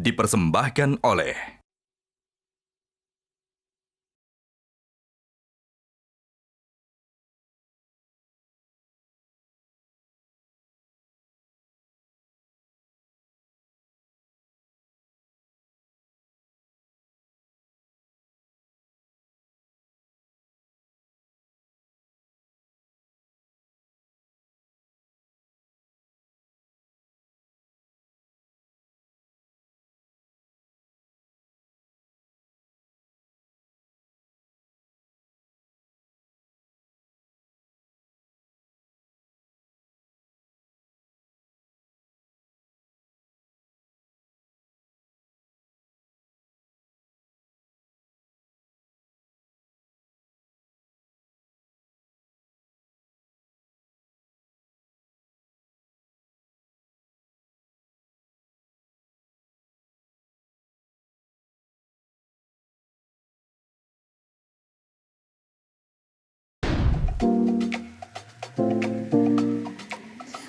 dipersembahkan oleh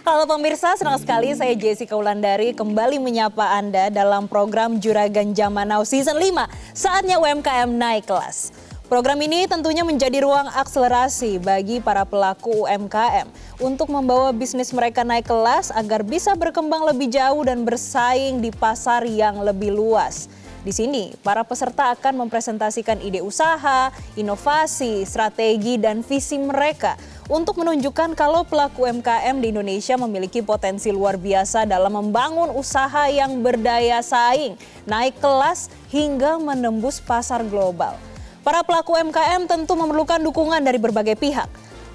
Halo pemirsa, senang sekali saya Jessica Wulandari kembali menyapa Anda dalam program Juragan Zaman Now Season 5. Saatnya UMKM naik kelas. Program ini tentunya menjadi ruang akselerasi bagi para pelaku UMKM untuk membawa bisnis mereka naik kelas agar bisa berkembang lebih jauh dan bersaing di pasar yang lebih luas. Di sini, para peserta akan mempresentasikan ide usaha, inovasi, strategi, dan visi mereka untuk menunjukkan kalau pelaku UMKM di Indonesia memiliki potensi luar biasa dalam membangun usaha yang berdaya saing, naik kelas, hingga menembus pasar global. Para pelaku UMKM tentu memerlukan dukungan dari berbagai pihak.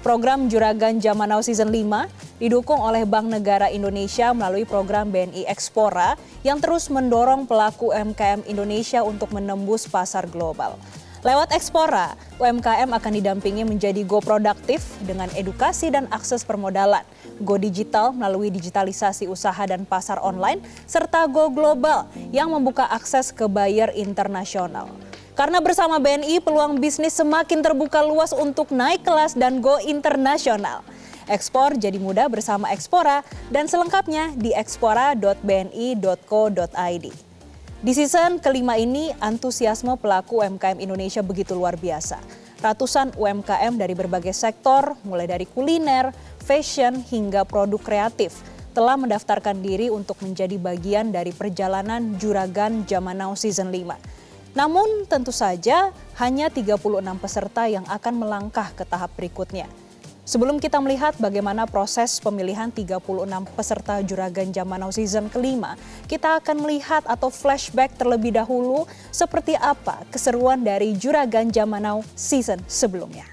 Program Juragan Zaman Now Season 5 didukung oleh Bank Negara Indonesia melalui program BNI Ekspora yang terus mendorong pelaku UMKM Indonesia untuk menembus pasar global. Lewat Ekspora, UMKM akan didampingi menjadi go produktif dengan edukasi dan akses permodalan, go digital melalui digitalisasi usaha dan pasar online, serta go global yang membuka akses ke buyer internasional. Karena bersama BNI, peluang bisnis semakin terbuka luas untuk naik kelas dan go internasional. Ekspor jadi mudah bersama Ekspora dan selengkapnya di ekspora.bni.co.id. Di season kelima ini, antusiasme pelaku UMKM Indonesia begitu luar biasa. Ratusan UMKM dari berbagai sektor, mulai dari kuliner, fashion, hingga produk kreatif, telah mendaftarkan diri untuk menjadi bagian dari perjalanan Juragan Zaman Now Season 5. Namun tentu saja hanya 36 peserta yang akan melangkah ke tahap berikutnya. Sebelum kita melihat bagaimana proses pemilihan 36 peserta Juragan Zaman Now Season kelima, kita akan melihat atau flashback terlebih dahulu seperti apa keseruan dari Juragan Zaman Now Season sebelumnya.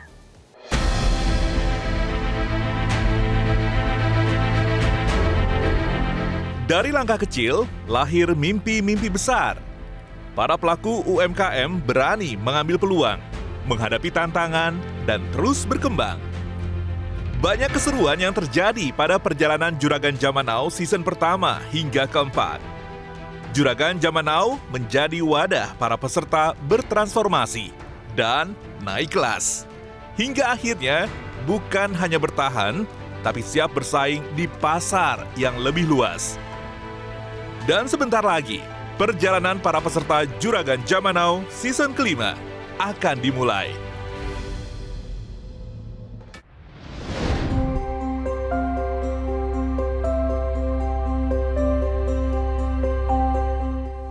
Dari langkah kecil, lahir mimpi-mimpi besar. Para pelaku UMKM berani mengambil peluang, menghadapi tantangan, dan terus berkembang. Banyak keseruan yang terjadi pada perjalanan Juragan Zaman Now season pertama hingga keempat. Juragan Zaman Now menjadi wadah para peserta bertransformasi dan naik kelas. Hingga akhirnya bukan hanya bertahan, tapi siap bersaing di pasar yang lebih luas. Dan sebentar lagi, perjalanan para peserta Juragan Zaman Now season kelima akan dimulai.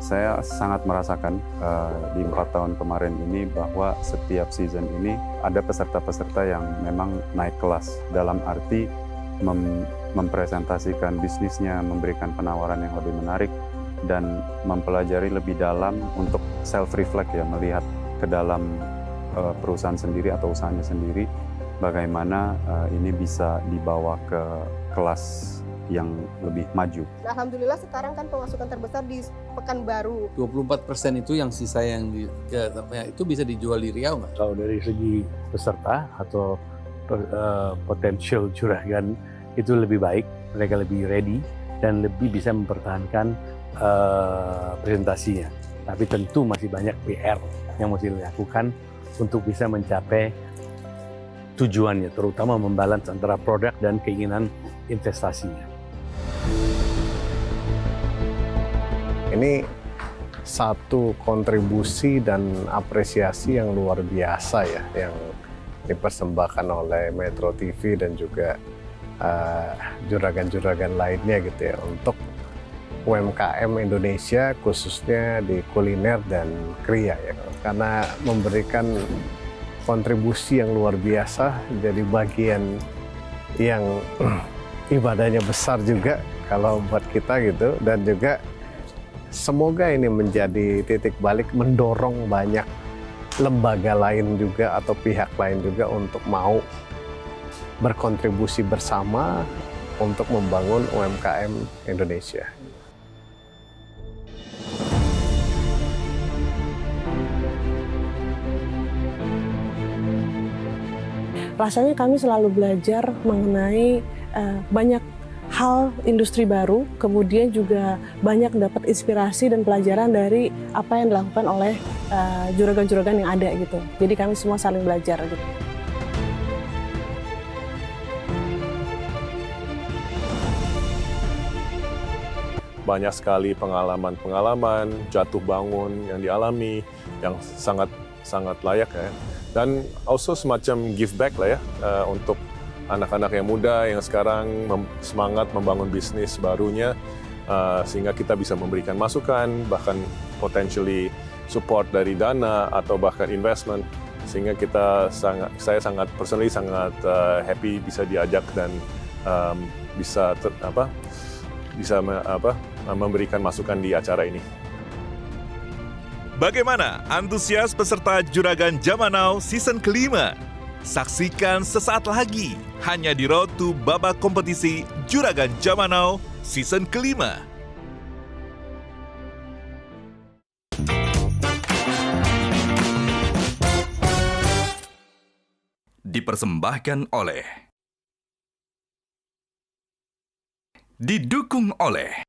Saya sangat merasakan di 4 tahun kemarin ini bahwa setiap season ini ada peserta-peserta yang memang naik kelas dalam arti mempresentasikan bisnisnya, memberikan penawaran yang lebih menarik, dan mempelajari lebih dalam untuk self-reflect ya, melihat ke dalam perusahaan sendiri atau usahanya sendiri, bagaimana ini bisa dibawa ke kelas yang lebih maju. Alhamdulillah sekarang kan pemasukan terbesar di Pekanbaru. 24% itu yang sisa yang itu bisa dijual di Riau nggak? Kalau dari segi peserta atau potensial juragan itu lebih baik, mereka lebih ready dan lebih bisa mempertahankan presentasinya. Tapi tentu masih banyak PR yang mesti dilakukan untuk bisa mencapai tujuannya, terutama membalance antara produk dan keinginan investasinya. Ini satu kontribusi dan apresiasi yang luar biasa ya yang dipersembahkan oleh Metro TV dan juga juragan-juragan lainnya gitu ya untuk UMKM Indonesia khususnya di kuliner dan kriya ya, karena memberikan kontribusi yang luar biasa, jadi bagian yang ibadahnya besar juga kalau buat kita gitu, dan juga semoga ini menjadi titik balik mendorong banyak lembaga lain juga atau pihak lain juga untuk mau berkontribusi bersama untuk membangun UMKM Indonesia. Rasanya kami selalu belajar mengenai banyak hal industri baru, kemudian juga banyak dapat inspirasi dan pelajaran dari apa yang dilakukan oleh juragan-juragan yang ada gitu. Jadi kami semua saling belajar gitu. Banyak sekali pengalaman-pengalaman jatuh bangun yang dialami yang sangat layak ya. Dan also semacam give back lah ya untuk anak-anak yang muda yang sekarang semangat membangun bisnis barunya sehingga kita bisa memberikan masukan, bahkan potentially support dari dana atau bahkan investment, sehingga saya sangat personally sangat happy bisa diajak dan bisa memberikan masukan di acara ini. Bagaimana antusias peserta Juragan Zaman Now season kelima? Saksikan sesaat lagi hanya di Road to babak kompetisi Juragan Zaman Now season kelima. Dipersembahkan oleh, didukung oleh